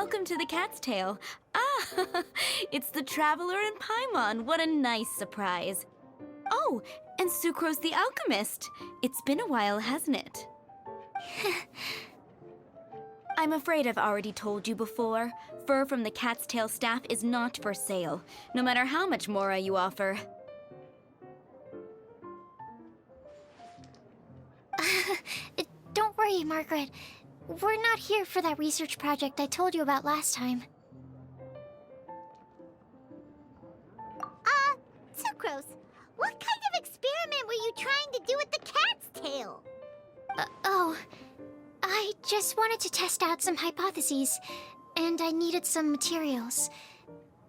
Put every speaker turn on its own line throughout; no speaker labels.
Welcome to the Cat's Tail. Ah, it's the Traveler and Paimon. What a nice surprise. Oh, and Sucrose the Alchemist. It's been a while, hasn't it? I'm afraid I've already told you before. Fur from the Cat's Tail staff is not for sale, no matter how much Mora you offer.
Don't worry, Margaret. We're not here for that research project I told you about last time.
Sucrose, what kind of experiment were you trying to do with the cat's tail?
I just wanted to test out some hypotheses, and I needed some materials.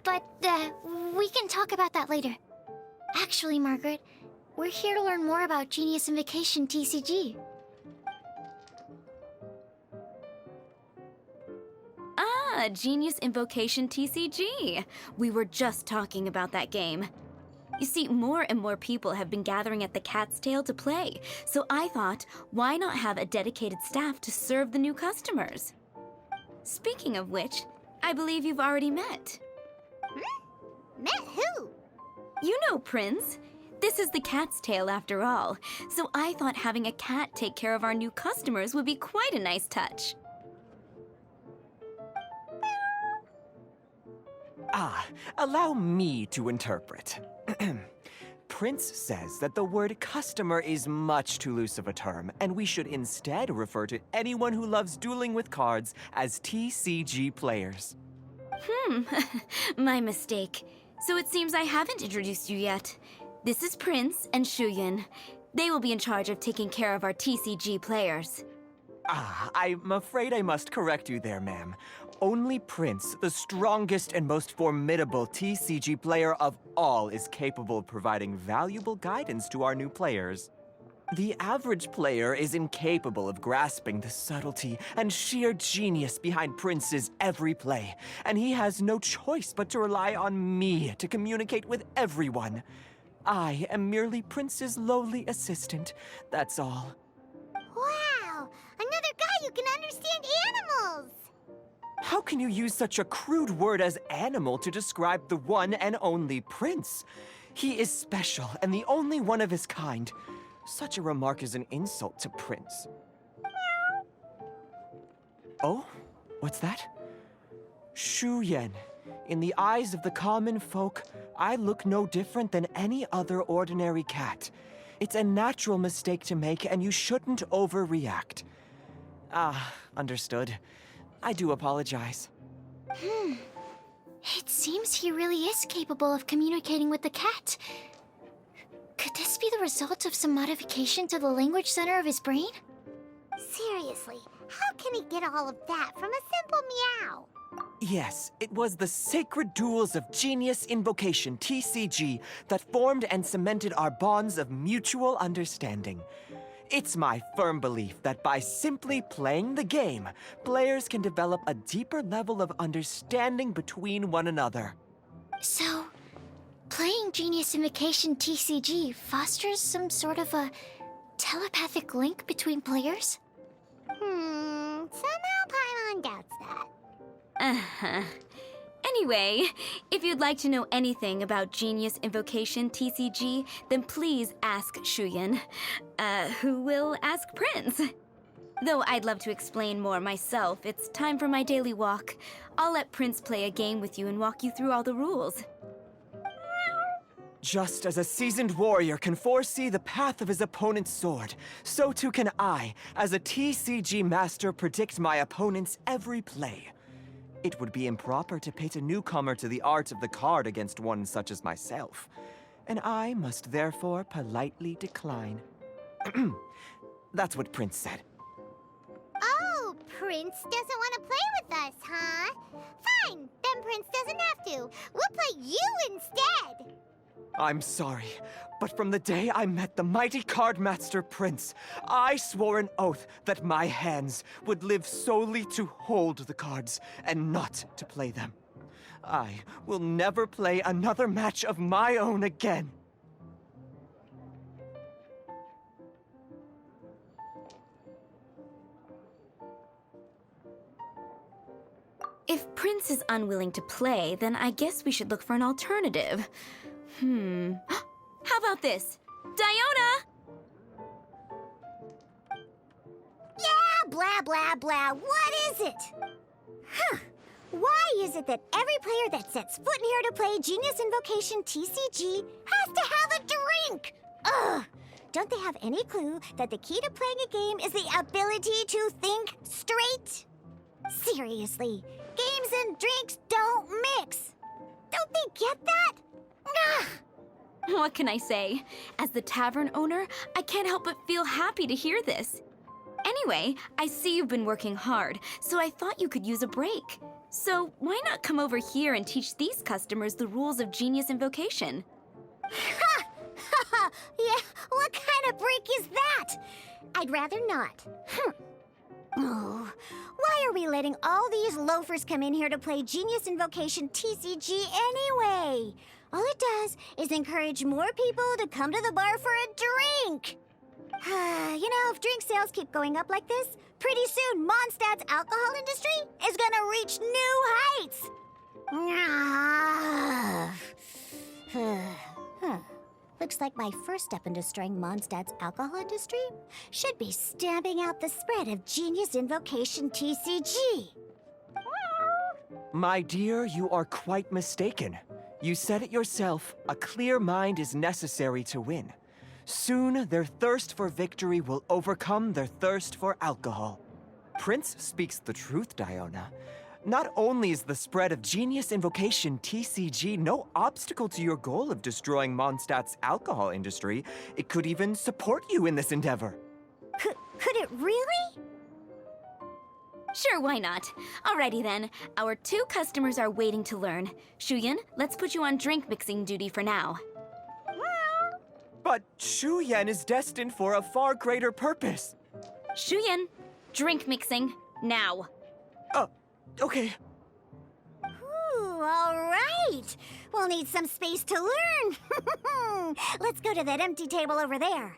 But, we can talk about that later. Actually, Margaret, we're here to learn more about Genius Invocation TCG.
Ah, Genius Invocation TCG. We were just talking about that game. You see, more and more people have been gathering at the Cat's Tail to play, so I thought, why not have a dedicated staff to serve the new customers? Speaking of which, I believe you've already met.
Met who?
You know Prince. This is the Cat's Tail after all, so I thought having a cat take care of our new customers would be quite a nice touch.
Allow me to interpret. Prince says that the word customer is much too loose of a term, and we should instead refer to anyone who loves dueling with cards as TCG players.
My mistake. So it seems I haven't introduced you yet. This is Prince and Shuyan. They will be in charge of taking care of our TCG players.
I'm afraid I must correct you there, ma'am. Only Prince, the strongest and most formidable TCG player of all, is capable of providing valuable guidance to our new players. The average player is incapable of grasping the subtlety and sheer genius behind Prince's every play, and he has no choice but to rely on me to communicate with everyone. I am merely Prince's lowly assistant, that's all.
Wow! Another guy who can understand animals!
How can you use such a crude word as animal to describe the one and only Prince? He is special and the only one of his kind. Such a remark is an insult to Prince. Oh? What's that? Shuyan. In the eyes of the common folk, I look no different than any other ordinary cat. It's a natural mistake to make, and you shouldn't overreact. Understood. I do apologize.
It seems he really is capable of communicating with the cat. Could this be the result of some modification to the language center of his brain?
Seriously, how can he get all of that from a simple meow?
Yes, it was the sacred duels of Genius Invocation, TCG, that formed and cemented our bonds of mutual understanding. It's my firm belief that by simply playing the game, players can develop a deeper level of understanding between one another.
So, playing Genius Invocation TCG fosters some sort of a telepathic link between players?
Somehow Paimon doubts that.
Anyway, if you'd like to know anything about Genius Invocation TCG, then please ask Shuyan, who will ask Prince. Though I'd love to explain more myself, it's time for my daily walk. I'll let Prince play a game with you and walk you through all the rules.
Just as a seasoned warrior can foresee the path of his opponent's sword, so too can I, as a TCG master, predict my opponent's every play. It would be improper to pit a newcomer to the art of the card against one such as myself, and I must therefore politely decline. That's what Prince said.
Oh, Prince doesn't want to play with us, huh? Fine, then Prince doesn't have to. We'll play you instead.
I'm sorry, but from the day I met the mighty card master Prince, I swore an oath that my hands would live solely to hold the cards and not to play them. I will never play another match of my own again.
If Prince is unwilling to play, then I guess we should look for an alternative. How about this? Diona!
Yeah, blah, blah, blah. What is it? Huh. Why is it that every player that sets foot in here to play Genius Invocation TCG has to have a drink? Ugh! Don't they have any clue that the key to playing a game is the ability to think straight? Seriously, games and drinks don't mix. Don't they get that? Ugh!
What can I say? As the tavern owner, I can't help but feel happy to hear this. Anyway, I see you've been working hard, so I thought you could use a break. So why not come over here and teach these customers the rules of Genius Invocation?
Ha! Ha! Yeah, what kind of break is that? I'd rather not. Oh, why are we letting all these loafers come in here to play Genius Invocation TCG anyway? All it does is encourage more people to come to the bar for a drink. You know, if drink sales keep going up like this, pretty soon Mondstadt's alcohol industry is gonna reach new heights. Looks like my first step in destroying Mondstadt's alcohol industry should be stamping out the spread of Genius Invocation TCG.
My dear, you are quite mistaken. You said it yourself, a clear mind is necessary to win. Soon, their thirst for victory will overcome their thirst for alcohol. Prince speaks the truth, Diona. Not only is the spread of Genius Invocation TCG no obstacle to your goal of destroying Mondstadt's alcohol industry, it could even support you in this endeavor.
Could it really?
Sure, why not? Alrighty then, our 2 customers are waiting to learn. Shuyan, let's put you on drink mixing duty for now.
But Shuyan is destined for a far greater purpose.
Shuyan, drink mixing, now.
Okay.
Ooh, all right. We'll need some space to learn. Let's go to that empty table over there.